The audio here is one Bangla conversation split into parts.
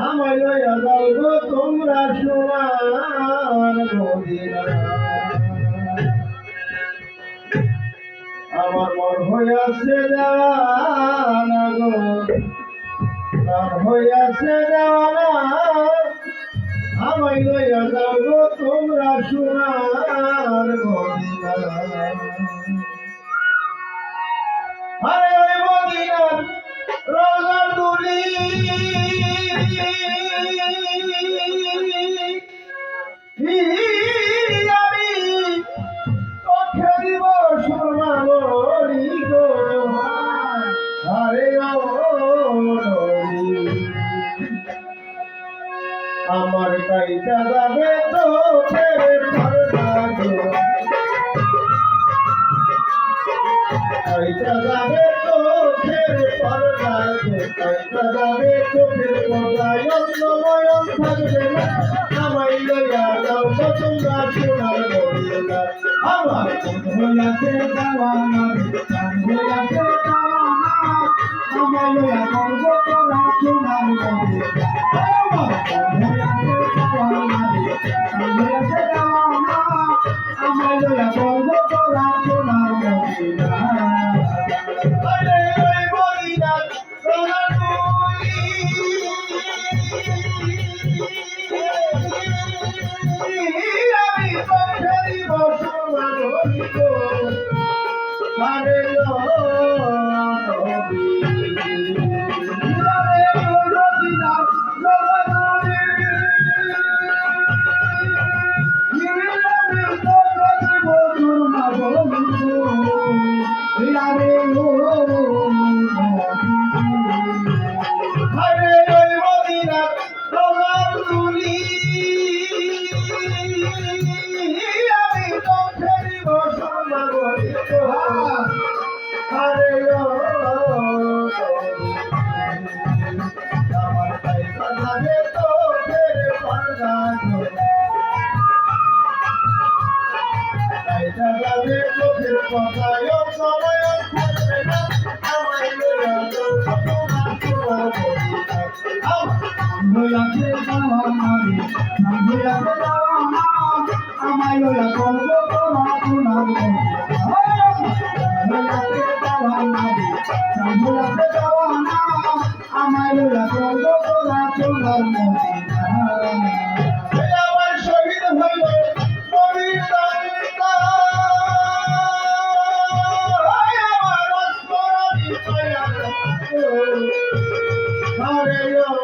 আমায় লইয়া যাও গো তোমরা সোনার মদিনা। আমার মন হইয়াছে দেওয়ানা গো, প্রাণ হইয়াছে দেওয়ানা। আমায় লইয়া যাও গো তোমরা সোনার মদিনা। আরে ওই মদিনার রওজার ধুলি আমি চোখে দিব সুরমা বলি গো। আরে ও আমার কাইটা যাবে চোখের পর্দা গো, কাইটা যাবে চোখের পর্দা গো, কাইটা যাবে চোখের পর্দায় অন্য নয়ন থাকবে না। আমায় লইয়া যাও গো তোমরা সোনার মদিনা। আমার মন হইয়াছে দেওয়ানা, প্রাণ হইয়াছে দেওয়ানা। আমায় লইয়া যাও গো তোমরা সোনার মদিনা। আমার মন হইয়াছে দেওয়ানা, প্রাণ হইয়াছে দেওয়ানা। আমায় লইয়া যাও গো তোমরা সোনার মদিনা। আরে ওই মদিনার রওজার ধুলি আমি চোখে দিব সুরমা বলি গো। আরে ও নবী, আরে ওই মদিনার রওজার ধুলি আমি চোখে দিব সুরমা বলি গো। আরে ও আরে ওই মদিনার রওজার ধুলি আমি চোখে দিব সুরমা বলি গো। আরে ও আমার কাইটা যাবে চোখের পর্দা গো, কাইটা যাবে চোখের পর্দায় অন্য নয়ন থাকবে না। আমায় লইয়া যাও গো তোমরা সোনার মদিনা। হইয়াছে দেওয়ানা রে, প্রাণ হইয়াছে দেওয়ানা। আমায় লইয়া যাও গো তোমরা সোনার মদিনা। হইয়াছে দেওয়ানা রে, প্রাণ হইয়াছে দেওয়ানা। আমায় লইয়া যাও গো তোমরা সোনার মদিনা। আমার শহীদ হইল নবীর দায়িত্ব, আমার অস্মরণী পাইয়া গো। আরে ও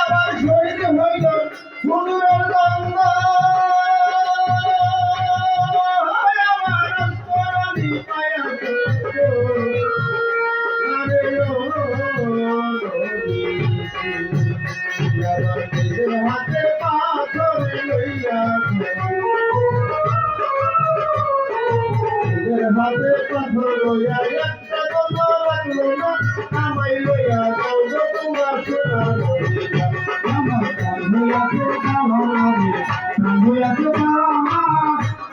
আমার শহীদ হইল হুজুরের দ্বন্দ্ব, আমার অস্মরণী পাইয়া গো। আরে ও নবী, আমার নিজের হাতে পাথর লইয়া গো, নিজের হাতে পাথর লইয়া একটা গন্ধ লাগলো না। আমায় লইয়া যাও গো তোমরা সোনার মদিনা। আমার প্রাণ হইয়াছে দেওয়ানা রে, প্রাণ হইয়াছে দেওয়ানা।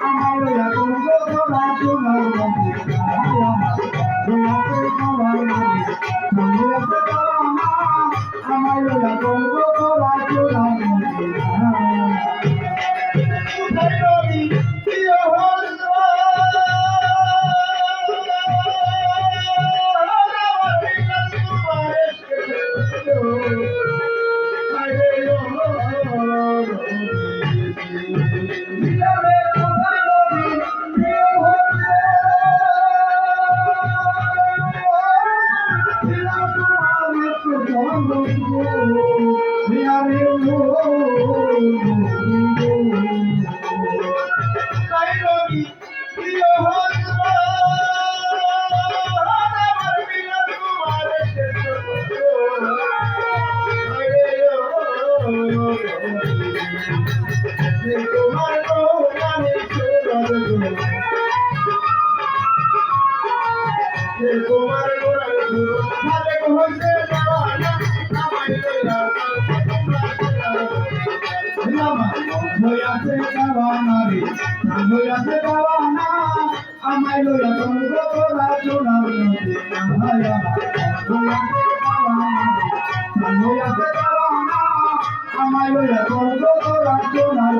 আমায় লইয়া যাও গো তোমরা সোনার মদিনা। আমার প্রাণ হইয়াছে দেওয়ানা রে, প্রাণ হইয়াছে দেওয়ানা। আমায় লইয়া যাও গো তোমরা সোনার মদিনা। কোথায় নবী প্রিয় হজরত, আমার মিলাদ তোমার এসেছে গো। আরে ও নবী, আরে কোথায় নবী প্রিয় হজরত, মিলাদ তোমার এসেছে গো। আরে ও কোথায় নবী প্রিয় হজরত, আমার মিলাদ তোমার এসেছে গো। আরে ও নবী, তোমার গোলামি সুরত গো, তোমার গোলামি সুরত। আছে দেওয়ানা আমায় লইয়া চন্দ্র তোরা সোনার নদী আমায় আমায় লইয়া চন্দ্র তোরা সোনার